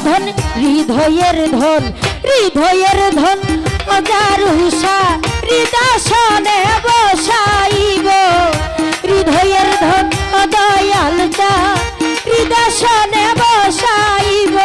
ধন হৃদয়ের ধন হৃদয়ের ধন অজার হুষা হৃদাসনে বসাইব হৃদয়ের ধন দয়াল চাঁদ হৃদাসনে বসাইব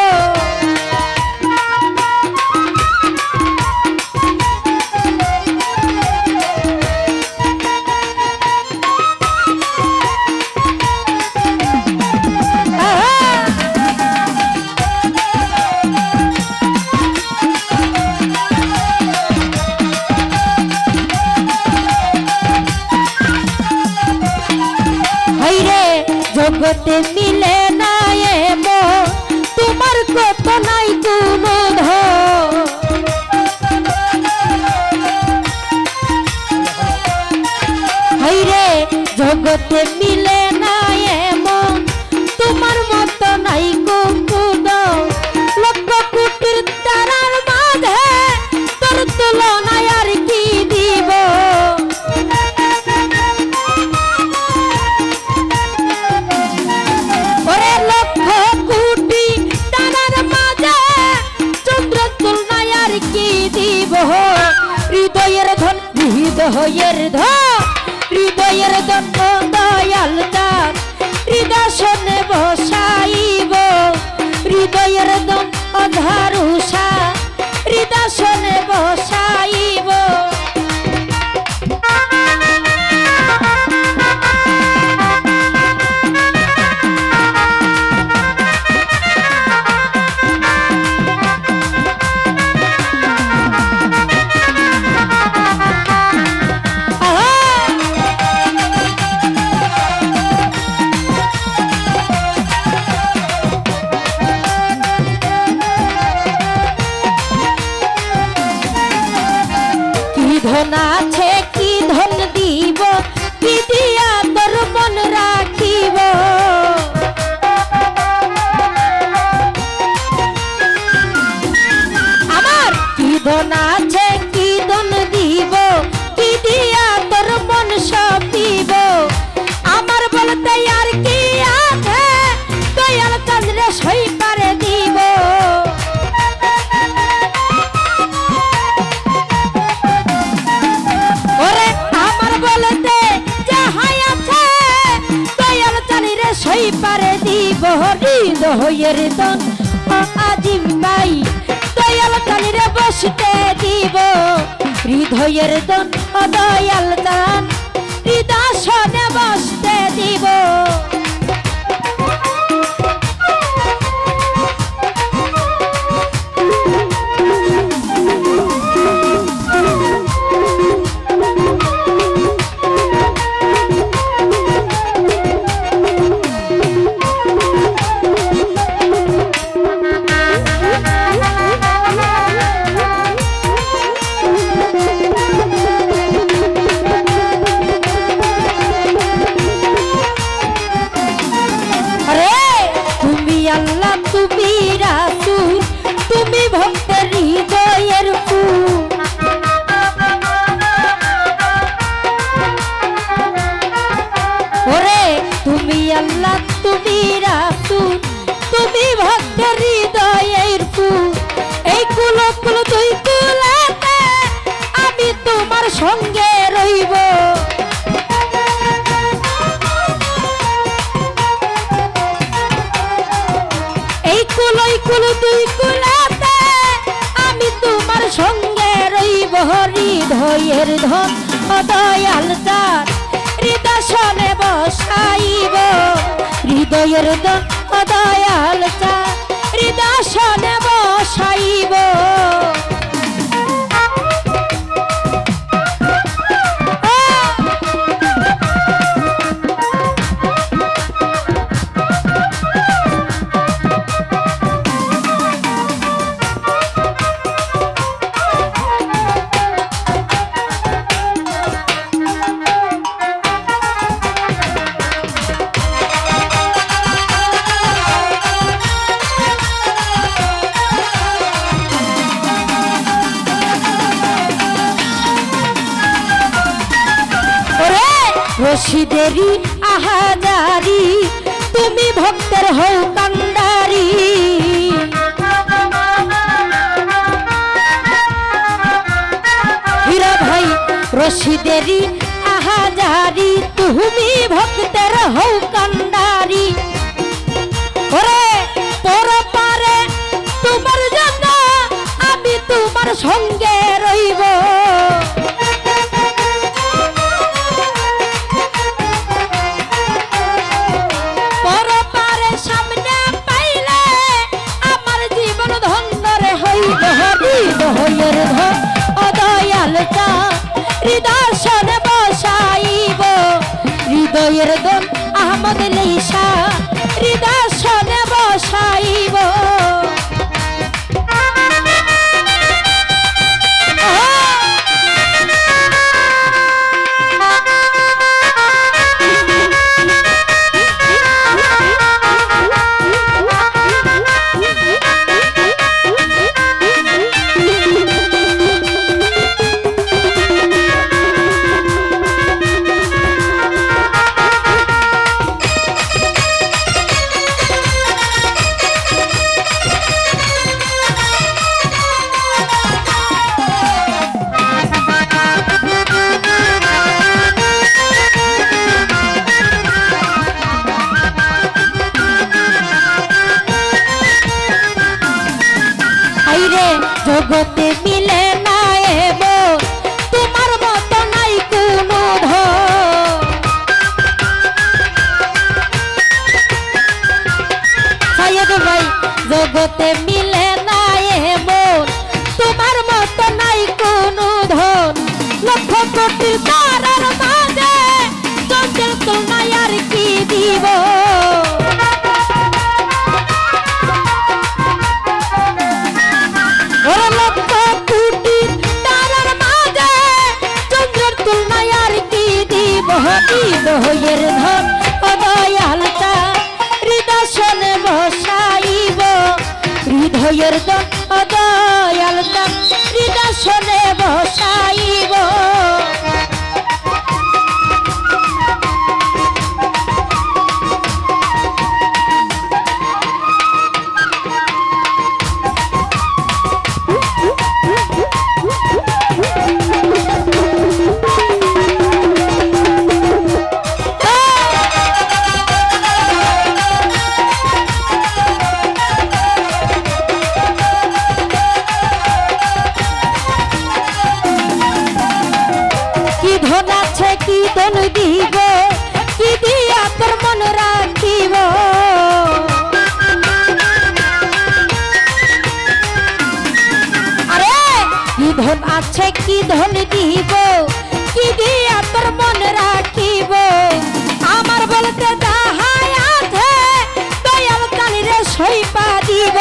জগতে মিলে না এমন তোমার কত নাই কোনো ধন হাইরে জগতে মিলে না এমন তোমার মতো নাই কোনো লক্ষ কোটির তারার মাঝে তোর তুলনায় আর কি দিব হৃদয়ের ধন হৃদয়ের ধন হৃদয়ের ধন দয়াল চাঁদ হৃদাসনে বসাইব হৃদয়ের ধন অধার উষা হৃদাসনে বসাইব ধন আছে কি ধন দিব কি দিয়া তোর মন রাখিব আমার কি ধন আছে কি ধন দিব কি দিয়া তোর মন সপিব আমার বলতে আর কি আছে দয়াল চাঁদরে সই পারে দিব সই পারে দিব হৃদয়ের ধন আজিম ভাই দয়াল চাঁদরে বসতে দিব হৃদয়ের ধন দয়াল চাঁদ হৃদাসনে বসতে দিব তুমি ভক্তের হৃদয়ের ফুল ওরে তুমি আল্লাহ তুমি রাসূল তুমি ভক্তের হৃদয়ের ফুল এই কুল কুল দুই কুলাতে আমি তোমার সঙ্গে রইব এই কুল দুই কুলাতে আমি তোমার সঙ্গে রইব হৃদয়ের ধন দয়াল চাঁদ হৃদাসনে বসাইব হৃদয়ের ধন দয়াল চাঁদ হৃদাসনে বসাইব রশিদেরি আহাজারি তুমি ভক্তের হও কান্ডারি মুর্শিদেরি আহাজারি তুমি ভক্তের হও কান্ডারি ওরে পরপারে তোমার জন্য আমি তোমার সঙ্গে রইব পরপারে সামনে পাইলে আমার জীবন ধন্য রে হইব হৃদয়ের ধন ও দয়াল চা হৃদয় বসাইব হৃদয়ের দন আহমদ লেইসা হৃদয় বসাইব জগতে মিলে না এব তোমার মতো নাই কোনো সাইয়েদ ভাই জগতে মিলে না এব তোমার মতো নাই কোনো ধন লক্ষ কোটি তারার মাঝে চঞ্চল তোমায় আর কি দিব হৃদয়ের ধন ও দয়াল চা হৃদয় বসাইব হৃদয়ের ধন ও দয়াল চা হৃদয় বসাইব কি ধন দিব কি দিয়া তোর মন রাখিব আরে কি ধন আছে কি ধন দিব কি দিয়া তোর মন রাখিব আমার বলতে যাহাই আছে দয়াল কানিরে সইপা দিব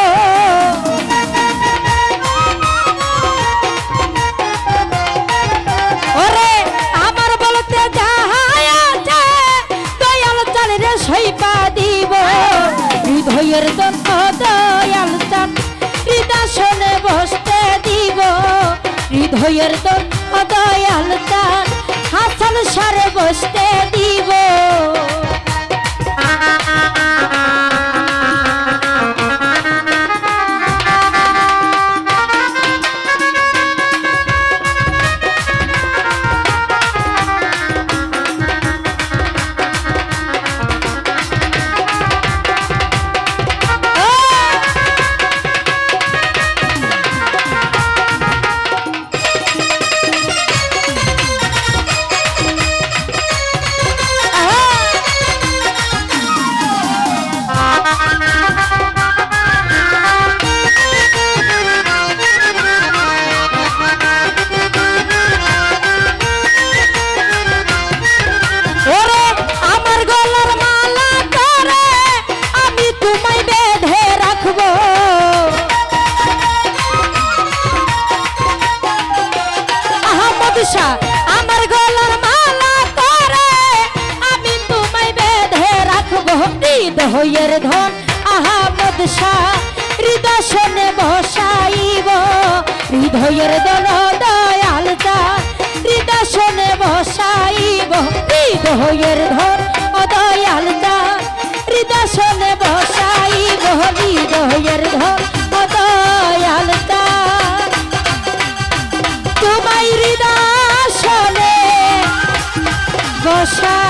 হৃদয়ের দন দয়াল চান হৃদয় বসতে দিব হৃদয়ের দন দয়াল চান হাসান সারে বসতে দিব আমার গলার মালা করে আমি তোমায় বেঁধে রাখবো হৃদয়ের ধন আহমদ শাহ হৃদয় বসাইব হৃদয়ের ধন দয়াল চান হৃদয় বসাইব হৃদয়ের ধন দয়াল চান হৃদয় বসাইব হৃদয়ের ধন দয়াল চান তোমায় হৃদয় ভরসা